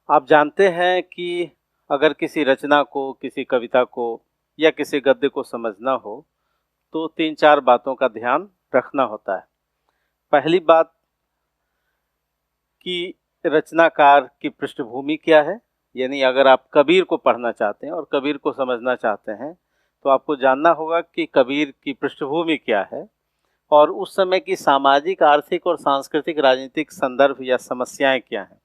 आप जानते हैं कि अगर किसी रचना को, किसी कविता को या किसी गद्य को समझना हो, तो 3-4 बातों का ध्यान रखना होता है। पहली बात कि रचनाकार की पृष्ठभूमि क्या है? यानी अगर आप कबीर को पढ़ना चाहते हैं और कबीर को समझना चाहते हैं, तो आपको जानना होगा कि कबीर की पृष्ठभूमि क्या है और उस समय की सामाजिक, आर्थिक और सांस्कृतिक, राजनीतिक संदर्भ या समस्याएँ क्या हैं।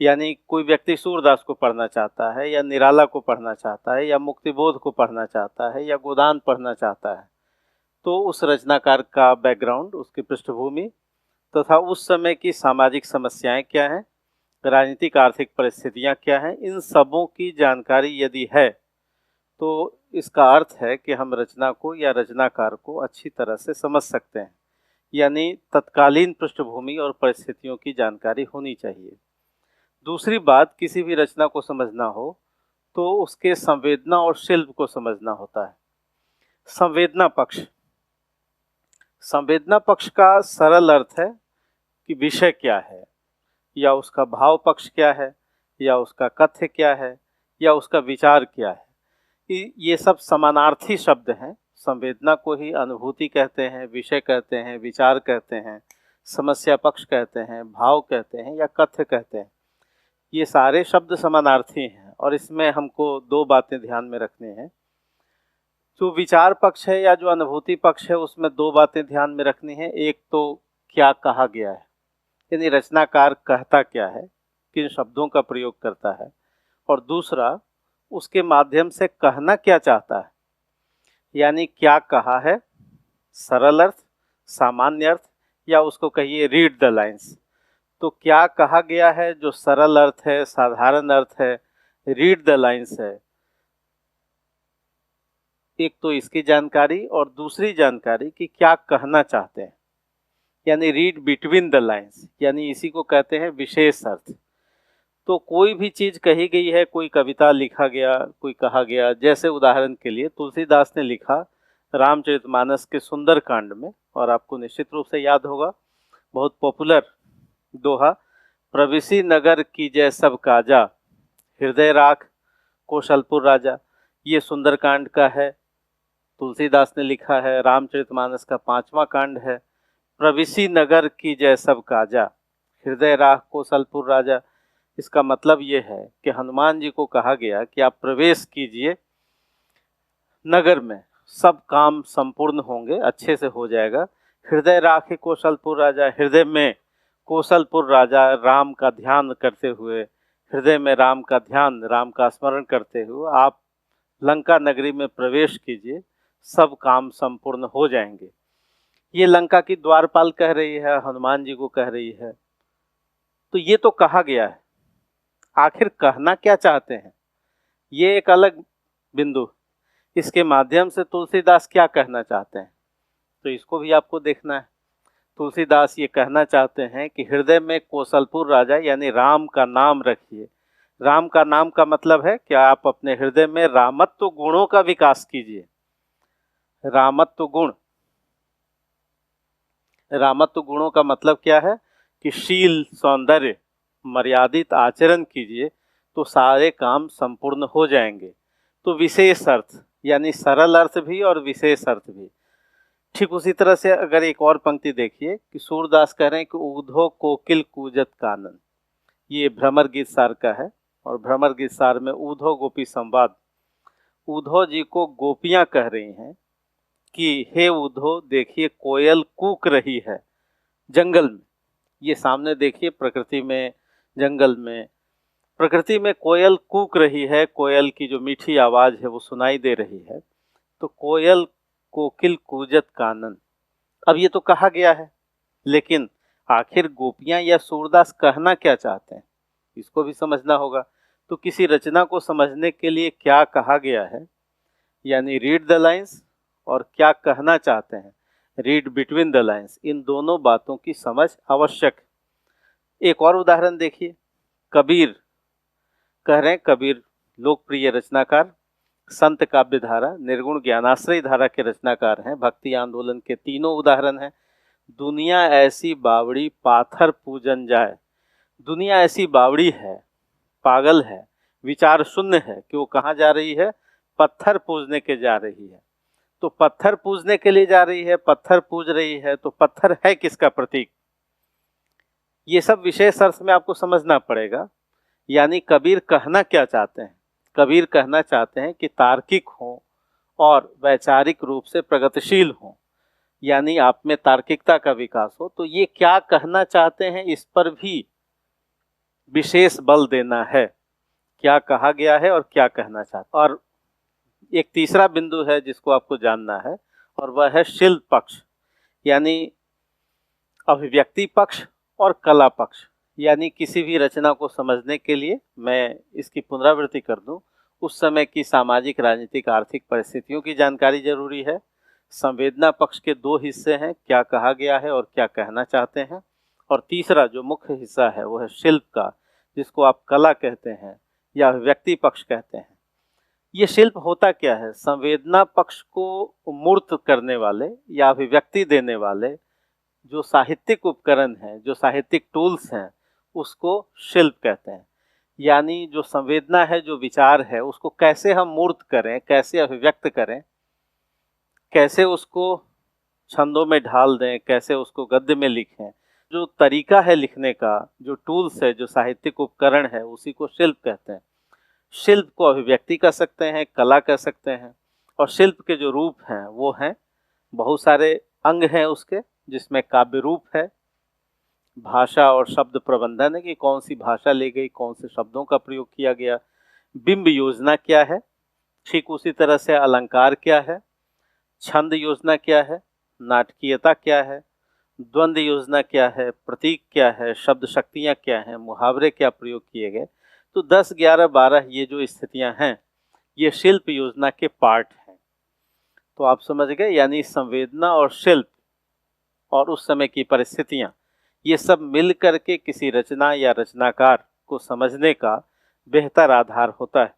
यानी कोई व्यक्ति सूरदास को पढ़ना चाहता है या निराला को पढ़ना चाहता है या मुक्तिबोध को पढ़ना चाहता है या गोदान पढ़ना चाहता है, तो उस रचनाकार का बैकग्राउंड, उसकी पृष्ठभूमि तथा उस समय की सामाजिक समस्याएं क्या हैं, राजनीतिक आर्थिक परिस्थितियां क्या हैं, इन सबों की जानकारी यदि है तो इसका अर्थ है कि हम रचना को या रचनाकार को अच्छी तरह से समझ सकते हैं। यानी तत्कालीन पृष्ठभूमि और परिस्थितियों की जानकारी होनी चाहिए। दूसरी बात, किसी भी रचना को समझना हो तो उसके संवेदना और शिल्प को समझना होता है। संवेदना पक्ष, संवेदना पक्ष का सरल अर्थ है कि विषय क्या है, या उसका भाव पक्ष क्या है, या उसका कथ्य क्या है, या उसका विचार क्या है। ये सब समानार्थी शब्द हैं। संवेदना को ही अनुभूति कहते हैं, विषय कहते हैं, विचार कहते हैं, समस्या पक्ष कहते हैं, भाव कहते हैं या कथ्य कहते हैं। ये सारे शब्द समानार्थी हैं और इसमें हमको दो बातें ध्यान में रखनी है। जो विचार पक्ष है या जो अनुभूति पक्ष है, उसमें दो बातें ध्यान में रखनी है। एक तो क्या कहा गया है, यानी रचनाकार कहता क्या है, किन शब्दों का प्रयोग करता है, और दूसरा उसके माध्यम से कहना क्या चाहता है। यानी क्या कहा है, सरल अर्थ, सामान्य अर्थ, या उसको कहिए रीड द लाइंस। तो क्या कहा गया है जो सरल अर्थ है, साधारण अर्थ है, रीड द लाइंस है। एक तो इसकी जानकारी और दूसरी जानकारी कि क्या कहना चाहते हैं, यानी रीड बिटवीन द लाइंस, यानी इसी को कहते हैं विशेष अर्थ। तो कोई भी चीज कही गई है, कोई कविता लिखा गया, कोई कहा गया, जैसे उदाहरण के लिए तुलसीदास ने लिखा रामचरितमानस के सुंदरकांड में, और आपको निश्चित रूप से याद होगा, बहुत पॉपुलर दोहा, प्रविसी नगर कीजय सब काजा, हृदय राख कौशलपुर राजा। ये सुंदरकांड का है, तुलसीदास ने लिखा है, रामचरितमानस का 5वां कांड है। प्रविसी नगर कीजय सब काजा, हृदय राख कौशलपुर राजा। इसका मतलब ये है कि हनुमान जी को कहा गया कि आप प्रवेश कीजिए नगर में, सब काम संपूर्ण होंगे, अच्छे से हो जाएगा। हृदय राखे कौशलपुर राजा, हृदय में कौशलपुर राजा राम का ध्यान करते हुए, हृदय में राम का ध्यान, राम का स्मरण करते हुए आप लंका नगरी में प्रवेश कीजिए, सब काम संपूर्ण हो जाएंगे। ये लंका की द्वारपाल कह रही है, हनुमान जी को कह रही है। तो ये तो कहा गया है, आखिर कहना क्या चाहते हैं, ये एक अलग बिंदु। इसके माध्यम से तुलसीदास क्या कहना चाहते हैं, तो इसको भी आपको देखना है। तुलसीदास ये कहना चाहते हैं कि हृदय में कौशलपुर राजा, यानी राम का नाम रखिए। राम का नाम का मतलब है कि आप अपने हृदय में रामत्व गुणों का विकास कीजिए। रामत्व गुण, रामत्व गुणों का मतलब क्या है कि शील, सौंदर्य, मर्यादित आचरण कीजिए तो सारे काम संपूर्ण हो जाएंगे। तो विशेष अर्थ, यानी सरल अर्थ भी और विशेष अर्थ भी। ठीक उसी तरह से अगर एक और पंक्ति देखिए कि सूरदास कह रहे हैं कि ऊधो कोकिल कूजत कानन, ये भ्रमर गीत सार का है, और भ्रमर गीत सार में ऊधो गोपी संवाद, ऊधो जी को गोपियां कह रही हैं कि हे ऊधो, देखिए कोयल कूक रही है जंगल में। ये सामने देखिए प्रकृति में, जंगल में, प्रकृति में कोयल कूक रही है, कोयल की जो मीठी आवाज़ है वो सुनाई दे रही है। तो कोयल कोकिल कूजत कानन, अब ये तो कहा गया है, लेकिन आखिर गोपियां या सूरदास कहना क्या चाहते हैं, इसको भी समझना होगा। तो किसी रचना को समझने के लिए क्या कहा गया है, यानी रीड द लाइंस, और क्या कहना चाहते हैं, रीड बिटवीन द लाइंस, इन दोनों बातों की समझ आवश्यक है। एक और उदाहरण देखिए, कबीर कह रहे हैं, कबीर लोकप्रिय रचनाकार, संत काव्य धारा, निर्गुण ज्ञानाश्रय धारा के रचनाकार हैं, भक्ति आंदोलन के तीनों उदाहरण हैं। दुनिया ऐसी बावड़ी पाथर पूजन जाए, दुनिया ऐसी बावड़ी है, पागल है, विचार शून्य है कि वो कहाँ जा रही है, पत्थर पूजने के जा रही है। तो पत्थर पूजने के लिए जा रही है, पत्थर पूज रही है, तो पत्थर है किसका प्रतीक? ये सब विशेष अर्थ में आपको समझना पड़ेगा। यानी कबीर कहना क्या चाहते हैं? कबीर कहना चाहते हैं कि तार्किक हो और वैचारिक रूप से प्रगतिशील हो, यानी आप में तार्किकता का विकास हो। तो ये क्या कहना चाहते हैं, इस पर भी विशेष बल देना है, क्या कहा गया है और क्या कहना चाहते। और एक तीसरा बिंदु है जिसको आपको जानना है, और वह है शिल्प पक्ष, यानी अभिव्यक्ति पक्ष और कला पक्ष। यानी किसी भी रचना को समझने के लिए, मैं इसकी पुनरावृत्ति कर दूं, उस समय की सामाजिक, राजनीतिक, आर्थिक परिस्थितियों की जानकारी जरूरी है। संवेदना पक्ष के दो हिस्से हैं, क्या कहा गया है और क्या कहना चाहते हैं। और तीसरा जो मुख्य हिस्सा है वो है शिल्प का, जिसको आप कला कहते हैं या अभिव्यक्ति पक्ष कहते हैं। ये शिल्प होता क्या है? संवेदना पक्ष को मूर्त करने वाले या अभिव्यक्ति देने वाले जो साहित्यिक उपकरण हैं, जो साहित्यिक टूल्स हैं, उसको शिल्प कहते हैं। यानी जो संवेदना है, जो विचार है, उसको कैसे हम मूर्त करें, कैसे अभिव्यक्त करें, कैसे उसको छंदों में ढाल दें, कैसे उसको गद्य में लिखें, जो तरीका है लिखने का, जो टूल्स है, जो साहित्यिक उपकरण है, उसी को शिल्प कहते हैं। शिल्प को अभिव्यक्ति कह सकते हैं, कला कह सकते हैं। और शिल्प के जो रूप हैं वो हैं, बहुत सारे अंग हैं उसके, जिसमें काव्य रूप है, भाषा और शब्द प्रबंधन है कि कौन सी भाषा ली गई, कौन से शब्दों का प्रयोग किया गया, बिंब योजना क्या है, ठीक उसी तरह से अलंकार क्या है, छंद योजना क्या है, नाटकीयता क्या है, द्वंद्व योजना क्या है, प्रतीक क्या है, शब्द शक्तियाँ क्या हैं, मुहावरे क्या प्रयोग किए गए। तो 10, 11, 12 ये जो स्थितियां हैं, ये शिल्प योजना के पार्ट हैं। तो आप समझ गए, यानी संवेदना और शिल्प और उस समय की परिस्थितियां, ये सब मिल करके किसी रचना या रचनाकार को समझने का बेहतर आधार होता है।